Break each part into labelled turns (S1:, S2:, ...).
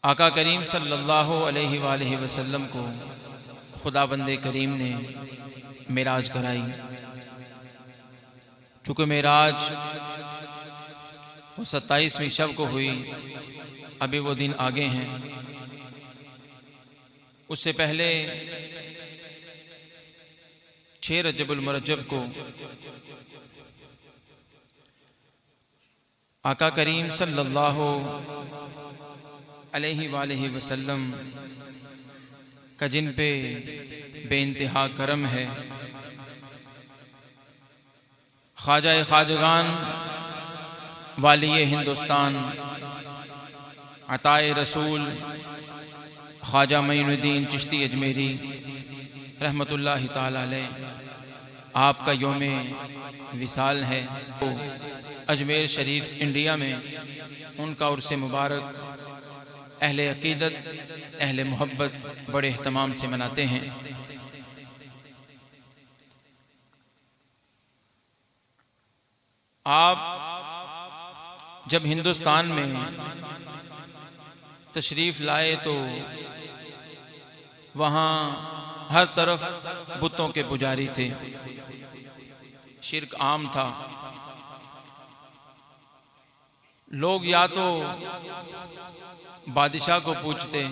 S1: آقا کریم صلی اللہ علیہ وآلہ وسلم کو خدا بند کریم نے معراج کرائی۔ چونکہ معراج وہ 27ویں شب کو ہوئی، ابھی وہ دن آگے ہیں۔ اس سے پہلے 6 رجب المرجب کو آقا کریم صلی اللہ علیہ وآلہ وسلم کا جن پہ بے انتہا کرم ہے، خواجہ خواجگان والی ہندوستان عطائے رسول خواجہ معین الدین چشتی اجمیری رحمۃ اللہ تعالی علیہ، آپ کا یوم وصال ہے۔ اجمیر شریف انڈیا میں ان کا عرس مبارک اہل عقیدت اہل محبت بڑے اہتمام سے مناتے ہیں۔ آپ جب ہندوستان میں تشریف لائے تو وہاں ہر طرف بتوں کے پجاری تھے، شرک عام تھا۔ لوگ یا تو بادشاہ کو پوچھتے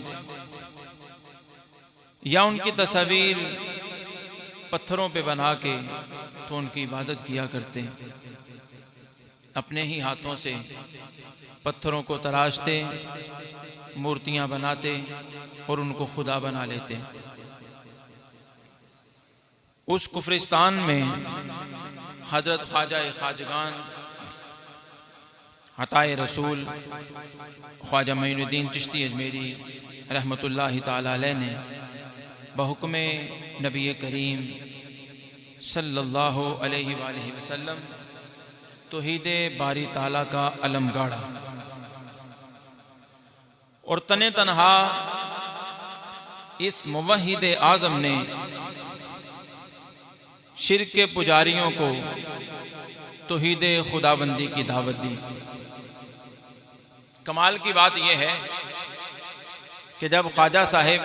S1: یا ان کی تصاویر پتھروں پہ بنا کے تو ان کی عبادت کیا کرتے، اپنے ہی ہاتھوں سے پتھروں کو تراشتے، مورتیاں بناتے اور ان کو خدا بنا لیتے۔ اس کفرستان میں حضرت خواجہ خواجگان عطائے رسول خواجہ معین الدین چشتی اجمیری رحمۃ اللہ تعالی علیہ نے بحکم نبی کریم صلی اللہ علیہ وآلہ وسلم توحید باری تعالیٰ کا علم گاڑا، اور تنہا اس موحد اعظم نے شرک کے پجاریوں کو توحید خداوندی کی دعوت دی۔ کمال کی بات یہ ہے کہ جب خواجہ صاحب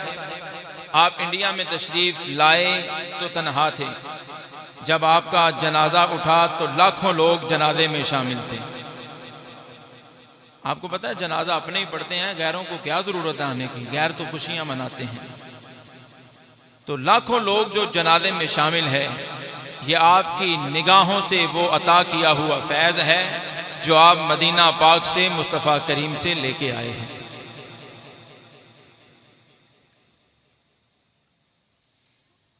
S1: آپ انڈیا میں تشریف لائے تو تنہا تھے، جب آپ کا جنازہ اٹھا تو لاکھوں لوگ جنازے میں شامل تھے۔ آپ کو پتہ ہے جنازہ اپنے ہی پڑھتے ہیں، غیروں کو کیا ضرورت ہے آنے کی، غیر تو خوشیاں مناتے ہیں۔ تو لاکھوں لوگ جو جنازے میں شامل ہے، یہ آپ کی نگاہوں سے وہ عطا کیا ہوا فیض ہے جو آپ مدینہ پاک سے مصطفیٰ کریم سے لے کے آئے ہیں۔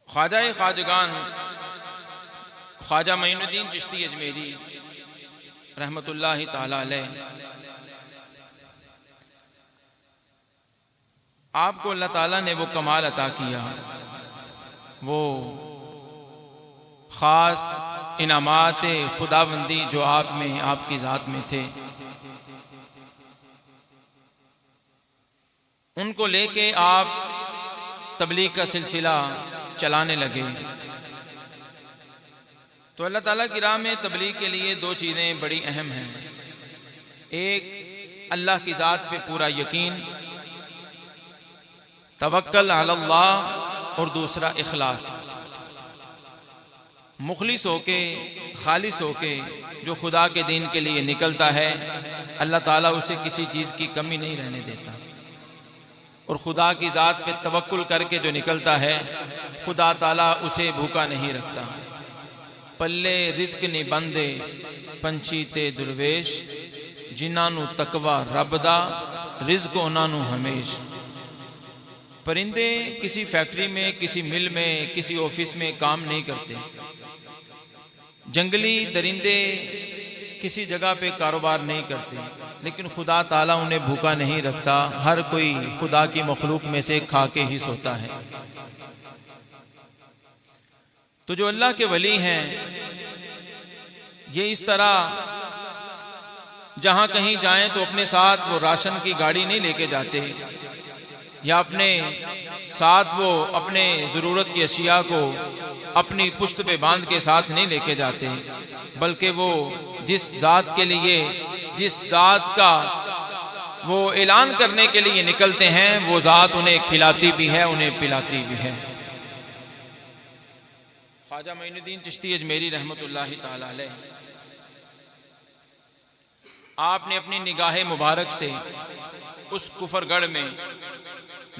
S1: خواجہ خواجگان خواجہ معین الدین چشتی اجمیری رحمۃ اللہ تعالی علیہ، آپ کو اللہ تعالیٰ نے وہ کمال عطا کیا، وہ خاص انعامات خداوندی جو آپ میں، آپ کی ذات میں تھے، ان کو لے کے آپ تبلیغ کا سلسلہ چلانے لگے۔ تو اللہ تعالیٰ کی راہ میں تبلیغ کے لیے 2 چیزیں بڑی اہم ہیں، ایک اللہ کی ذات پہ پورا یقین، توکل علی اللہ، اور دوسرا اخلاص، مخلص ہو کے، خالص ہو کے جو خدا کے دین کے لیے نکلتا ہے، اللہ تعالیٰ اسے کسی چیز کی کمی نہیں رہنے دیتا، اور خدا کی ذات پہ توکل کر کے جو نکلتا ہے، خدا تعالیٰ اسے بھوکا نہیں رکھتا۔ پلے رزق نہیں بندے پنچھی تے درویش، جنہاں نو تقوی رب دا رزق انہاں نو ہمیش۔ پرندے کسی فیکٹری میں، کسی مل میں، کسی آفس میں کام نہیں کرتے، جنگلی درندے کسی جگہ پہ کاروبار نہیں کرتے، لیکن خدا تعالیٰ انہیں بھوکا نہیں رکھتا، ہر کوئی خدا کی مخلوق میں سے کھا کے ہی سوتا ہے۔ تو جو اللہ کے ولی ہیں، یہ اس طرح جہاں کہیں جائیں تو اپنے ساتھ وہ راشن کی گاڑی نہیں لے کے جاتے، یا اپنے ساتھ وہ اپنے ضرورت کی اشیاء کو اپنی پشت پہ باندھ کے ساتھ نہیں لے کے جاتے، بلکہ وہ جس ذات کے لیے، جس ذات کا وہ اعلان کرنے کے لیے نکلتے ہیں وہ ذات انہیں کھلاتی بھی ہے انہیں پلاتی بھی ہے۔ خواجہ معین الدین چشتی اجمیری رحمۃ اللہ تعالی علیہ، آپ نے اپنی نگاہ مبارک سے اس کفر گڑھ میں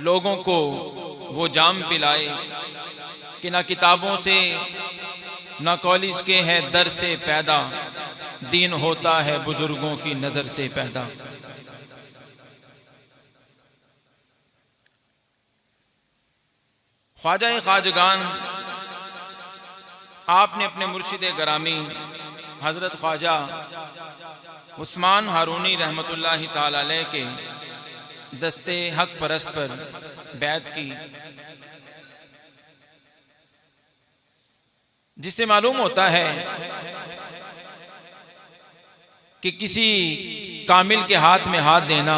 S1: لوگوں کو وہ جام پلائے کہ نہ کتابوں سے نہ کالج کے ہے در سے پیدا، دین ہوتا ہے بزرگوں کی نظر سے پیدا۔ خواجہ خواجگان آپ نے اپنے مرشد گرامی حضرت خواجہ عثمان ہارونی رحمۃ اللہ تعالی علیہ کے دستے حق پرست پر بیعت کی، جس سے معلوم ہوتا ہے کہ کسی کامل کے ہاتھ میں ہاتھ دینا،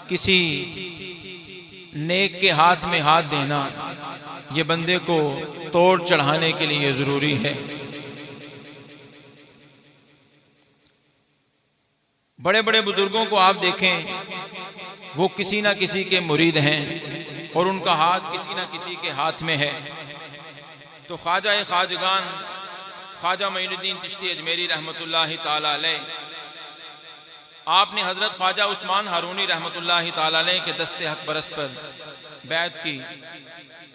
S1: کسی نیک کے ہاتھ میں ہاتھ دینا، یہ بندے کو توڑ چڑھانے کے لیے ضروری ہے۔ بڑے بڑے بزرگوں کو آپ دیکھیں، وہ کسی نہ کسی کے مرید ہیں اور ان کا ہاتھ کسی نہ کسی کے ہاتھ میں ہے۔ تو خواجہ خواجگان خواجہ معین الدین چشتی اجمیری رحمۃ اللہ تعالی علیہ، آپ نے حضرت خواجہ عثمان ہارونی رحمۃ اللہ تعالی علیہ کے دستے حق پرست پر بیعت کی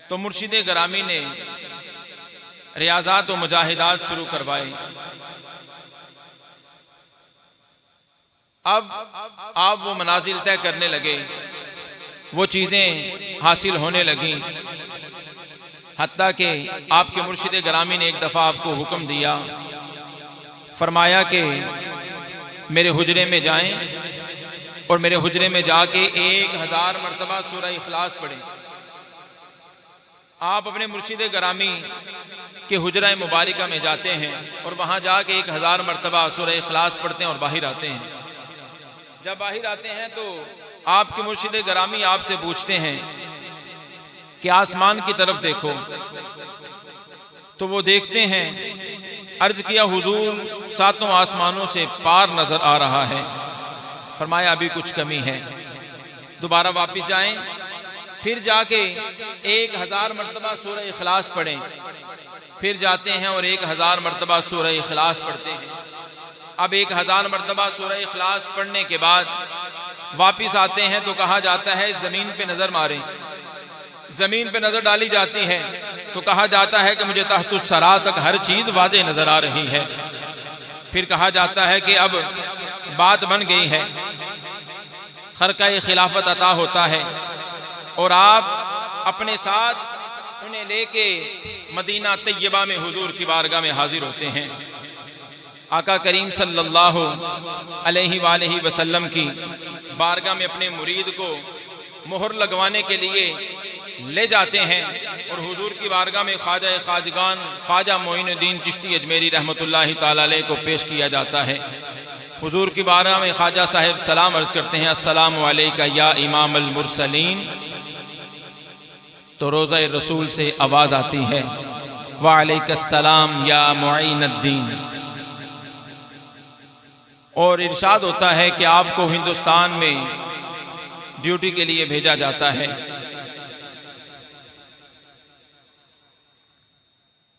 S1: تو مرشد گرامی نے ریاضات و مجاہدات شروع کروائے۔ اب آپ وہ منازل طے کرنے لگے، وہ چیزیں حاصل ہونے لگیں، حتیٰ کہ آپ کے مرشد گرامی نے ایک دفعہ آپ کو حکم دیا، فرمایا کہ میرے حجرے میں جائیں اور میرے حجرے میں جا کے 1000 مرتبہ سورہ اخلاص پڑھیں۔ آپ اپنے مرشد گرامی کے حجرہ مبارکہ میں جاتے ہیں اور وہاں جا کے 1000 مرتبہ سورہ اخلاص پڑھتے ہیں اور باہر آتے ہیں۔ جب باہر آتے ہیں تو آپ کے مرشد گرامی آپ سے پوچھتے ہیں کہ آسمان کی طرف دیکھو، تو وہ دیکھتے ہیں، عرض کیا حضور 7 آسمانوں سے پار نظر آ رہا ہے۔ فرمایا ابھی کچھ کمی ہے، دوبارہ واپس جائیں، پھر جا کے 1000 مرتبہ سورہ اخلاص پڑھیں، پھر جاتے ہیں اور 1000 مرتبہ سورہ اخلاص پڑھتے ہیں۔ اب 1000 مرتبہ سورہ اخلاص پڑھنے کے بعد واپس آتے ہیں تو کہا جاتا ہے زمین پہ نظر ماریں، زمین پہ نظر ڈالی جاتی ہے تو کہا جاتا ہے کہ مجھے تحت الثری تک ہر چیز واضح نظر آ رہی ہے۔ پھر کہا جاتا ہے کہ اب بات بن گئی ہے، خرقہ خلافت عطا ہوتا ہے اور آپ اپنے ساتھ انہیں لے کے مدینہ طیبہ میں حضور کی بارگاہ میں حاضر ہوتے ہیں۔ آقا کریم صلی اللہ علیہ وآلہ وسلم کی بارگاہ میں اپنے مرید کو مہر لگوانے کے لیے لے جاتے ہیں اور حضور کی بارگاہ میں خواجہ خواجگان خواجہ معین الدین چشتی اجمیری رحمۃ اللہ تعالی علیہ کو پیش کیا جاتا ہے۔ حضور کی بارگاہ میں خواجہ صاحب سلام عرض کرتے ہیں، السلام علیکہ یا امام المرسلین، تو روضہ رسول سے آواز آتی ہے، وعلیکہ السلام یا معین الدین، اور ارشاد ہوتا ہے کہ آپ کو ہندوستان میں ڈیوٹی کے لیے بھیجا جاتا ہے۔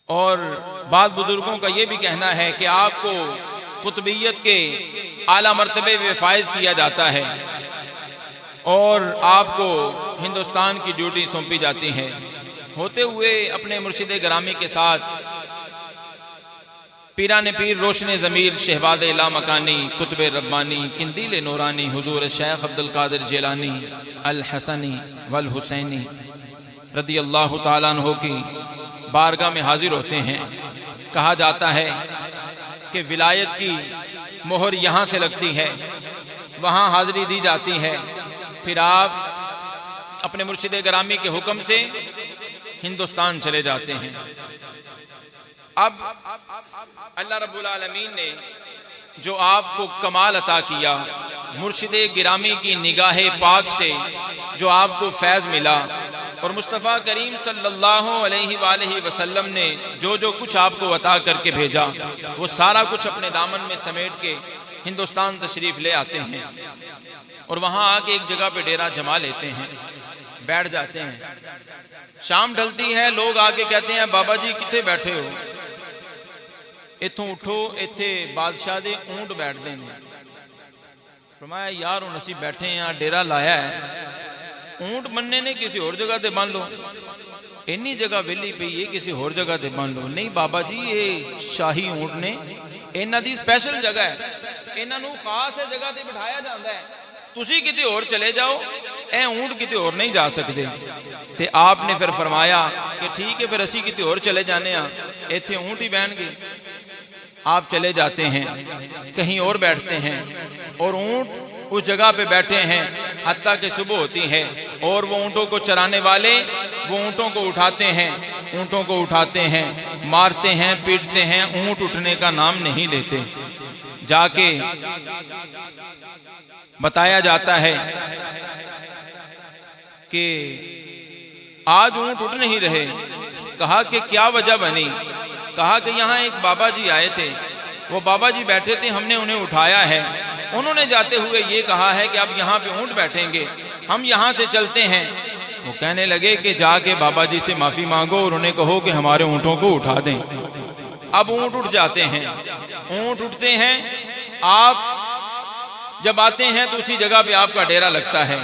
S1: اور بعض بزرگوں کا یہ بھی کہنا ہے کہ آپ کو قطبیت کے اعلیٰ مرتبے میں فائز کیا جاتا ہے اور آپ کو ہندوستان کی ڈیوٹی سونپی جاتی ہے۔ ہوتے ہوئے اپنے مرشد گرامی کے ساتھ پیران پیر روشن ضمیر شہباد لامکانی قطب ربانی قندیل نورانی حضور شیخ عبد القادر جیلانی الحسنی والحسینی رضی اللہ تعالیٰ عنہ کی بارگاہ میں حاضر ہوتے ہیں۔ کہا جاتا ہے کہ ولایت کی مہر یہاں سے لگتی ہے، وہاں حاضری دی جاتی ہے، پھر آپ اپنے مرشد گرامی کے حکم سے ہندوستان چلے جاتے ہیں۔ اب اللہ رب العالمین نے جو آپ کو کمال عطا کیا، مرشد گرامی کی نگاہ پاک سے جو آپ کو فیض ملا، اور مصطفیٰ کریم صلی اللہ علیہ وآلہ وسلم نے جو کچھ آپ کو عطا کر کے بھیجا، وہ سارا کچھ اپنے دامن میں سمیٹ کے ہندوستان تشریف لے آتے ہیں اور وہاں آ کے ایک جگہ پہ ڈیرا جما لیتے ہیں، بیٹھ جاتے ہیں۔ شام ڈھلتی ہے، لوگ آ کے کہتے ہیں بابا جی کتنے بیٹھے ہو؟ اتوں اٹھو، ایتھے بادشاہ دے اونٹ بیٹھتے ہیں۔ فرمایا یار ہن اسی بیٹھے ہیں، ڈیرا لایا ہے، اونٹ مننے نے کسی اور جگہ تے بن لو، اینی جگہ ویلی پئی ہے کسی اور جگہ تے بن لو۔ نہیں بابا جی یہ شاہی اونٹ نے، انہاں دی سپیشل جگہ ہے، انہاں نو خاص جگہ تے بٹھایا جاندا ہے، تسی کتے اور چلے جاؤ، اے اونٹ کتے اور نہیں جا سکتے۔ تے آپ نے پھر فرمایا کہ ٹھیک ہے پھر اسی کتے اور چلے جانے ہاں، ایتھے اونٹ ہی بہن گے۔ آپ چلے جاتے ہیں، کہیں اور بیٹھتے ہیں، اور اونٹ اس جگہ پہ بیٹھے ہیں حتیٰ کہ صبح ہوتی ہے، اور وہ اونٹوں کو چرانے والے وہ اونٹوں کو اٹھاتے ہیں، اونٹوں کو اٹھاتے ہیں، مارتے ہیں، پیٹتے ہیں، اونٹ اٹھنے کا نام نہیں لیتے۔ جا کے بتایا جاتا ہے کہ آج اونٹ اٹھ نہیں رہے۔ کہا کہ کیا وجہ بنی؟ کہا کہ یہاں ایک بابا جی آئے تھے، وہ بابا جی بیٹھے تھے، ہم نے انہیں اٹھایا ہے، انہوں نے جاتے ہوئے یہ کہا ہے کہ اب یہاں پہ اونٹ بیٹھیں گے، ہم یہاں سے چلتے ہیں۔ وہ کہنے لگے کہ جا کے بابا جی سے معافی مانگو اور انہیں کہو کہ ہمارے اونٹوں کو اٹھا دیں۔ اب اونٹ اٹھ جاتے ہیں، اونٹ اٹھتے ہیں، آپ جب آتے ہیں تو اسی جگہ پہ آپ کا ڈیرا لگتا ہے۔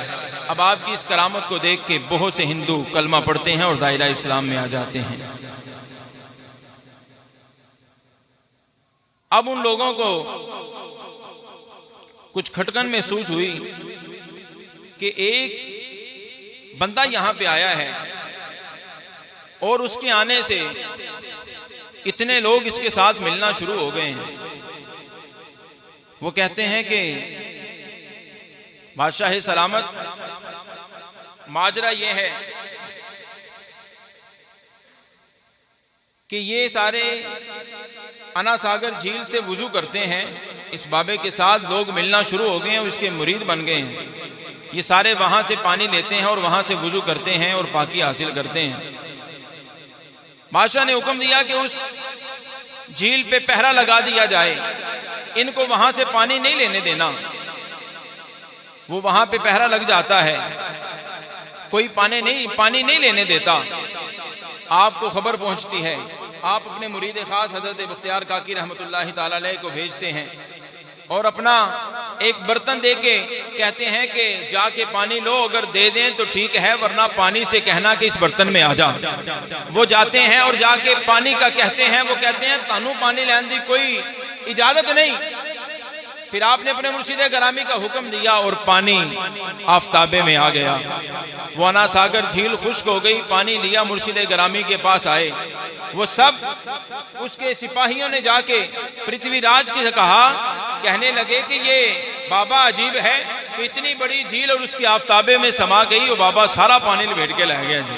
S1: اب آپ کی اس کرامت کو دیکھ کے بہت سے ہندو کلمہ پڑھتے ہیں اور دائرہ اسلام میں آ جاتے ہیں۔ اب ان لوگوں کو کچھ کھٹکن محسوس ہوئی کہ ایک بندہ یہاں پہ آیا ہے اور اس کے آنے سے اتنے لوگ اس کے ساتھ ملنا شروع ہو گئے ہیں۔ وہ کہتے ہیں کہ بادشاہ سلامت، ماجرا یہ ہے کہ یہ سارے انا ساگر جھیل سے وضو کرتے ہیں، اس بابے کے ساتھ لوگ ملنا شروع ہو گئے ہیں اور اس کے مرید بن گئے ہیں۔ یہ سارے وہاں سے پانی لیتے ہیں اور وہاں سے وضو کرتے ہیں اور پاکی حاصل کرتے ہیں۔ بادشاہ نے حکم دیا کہ اس جھیل پہ پہرا لگا دیا جائے، ان کو وہاں سے پانی نہیں لینے دینا۔ وہ وہاں پہ پہرا لگ جاتا ہے، کوئی پانی نہیں لینے دیتا۔ آپ کو خبر پہنچتی ہے، آپ اپنے مرید خاص حضرت بختیار کاکی رحمت اللہ تعالی علیہ کو بھیجتے ہیں اور اپنا ایک برتن دے کے کہتے ہیں کہ جا کے پانی لو، اگر دے دیں تو ٹھیک ہے ورنہ پانی سے کہنا کہ اس برتن میں آ جا۔ وہ جاتے ہیں اور جا کے پانی کا کہتے ہیں، وہ کہتے ہیں تانوں پانی لین دی کوئی اجازت نہیں۔ پھر آپ نے اپنے مرشد گرامی کا حکم دیا اور پانی آفتابے میں آ گیا۔ وہ انا ساگر جھیل خشک ہو گئی، پانی لیا، مرشد گرامی کے پاس آئے۔ وہ سب اس کے سپاہیوں نے جا کے پرتھوی راج سے کہا، کہنے لگے کہ یہ بابا عجیب ہے کہ اتنی بڑی جھیل اور اس کی آفتابے میں سما گئی، وہ بابا سارا پانی لپیٹ کے لے گیا جی۔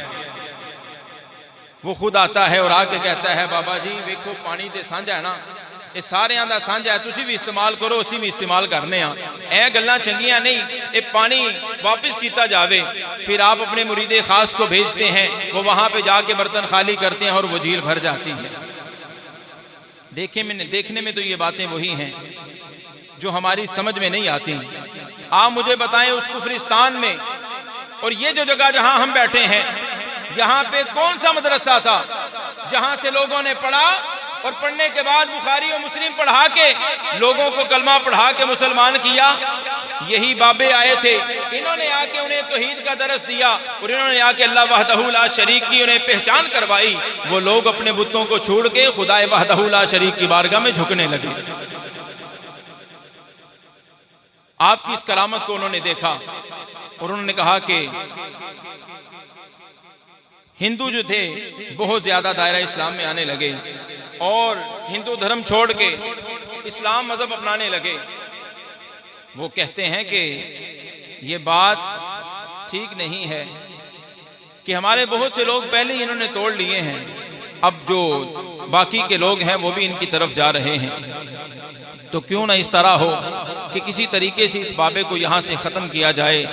S1: وہ خود آتا ہے اور آ کے کہتا ہے بابا جی ویکھو پانی تے سانجھا ہے نا، یہ سارے دا سانجھا ہے، تسی بھی استعمال کرو، اسی بھی استعمال کرنے ہاں، اے گلاں چنگیاں نہیں، یہ پانی واپس کیتا جاوے۔ پھر آپ اپنے مرید خاص کو بھیجتے ہیں، وہ وہاں پہ جا کے برتن خالی کرتے ہیں اور وہ جھیل بھر جاتی ہے۔ دیکھنے میں تو یہ باتیں وہی ہیں جو ہماری سمجھ میں نہیں آتی۔ آپ مجھے بتائیں اس کفرستان میں اور یہ جو جگہ جہاں ہم بیٹھے ہیں، یہاں پہ کون سا مدرسہ تھا جہاں سے لوگوں نے پڑھا اور پڑھنے کے بعد بخاری و مسلم پڑھا کے لوگوں کو کلمہ پڑھا کے مسلمان کیا؟ یہی بابے آئے تھے، انہوں نے آ کے انہیں توحید کا درس دیا اور انہوں نے آ کے اللہ وحدہ لا شریک کی انہیں پہچان کروائی۔ وہ لوگ اپنے بتوں کو چھوڑ کے خدا وحدہ لا شریک کی بارگاہ میں جھکنے لگے۔ آپ کی اس کرامت کو انہوں نے دیکھا اور انہوں نے کہا کہ ہندو جو تھے بہت زیادہ دائرہ اسلام میں آنے لگے اور ہندو دھرم چھوڑ کے اسلام مذہب اپنانے لگے۔ وہ کہتے ہیں کہ یہ بات ٹھیک نہیں ہے کہ ہمارے بہت سے لوگ پہلے ہی انہوں نے توڑ لیے ہیں، اب جو باقی کے لوگ ہیں وہ بھی ان کی طرف جا رہے ہیں، تو کیوں نہ اس طرح ہو کہ کسی طریقے سے اس بابے کو یہاں سے ختم کیا جائے۔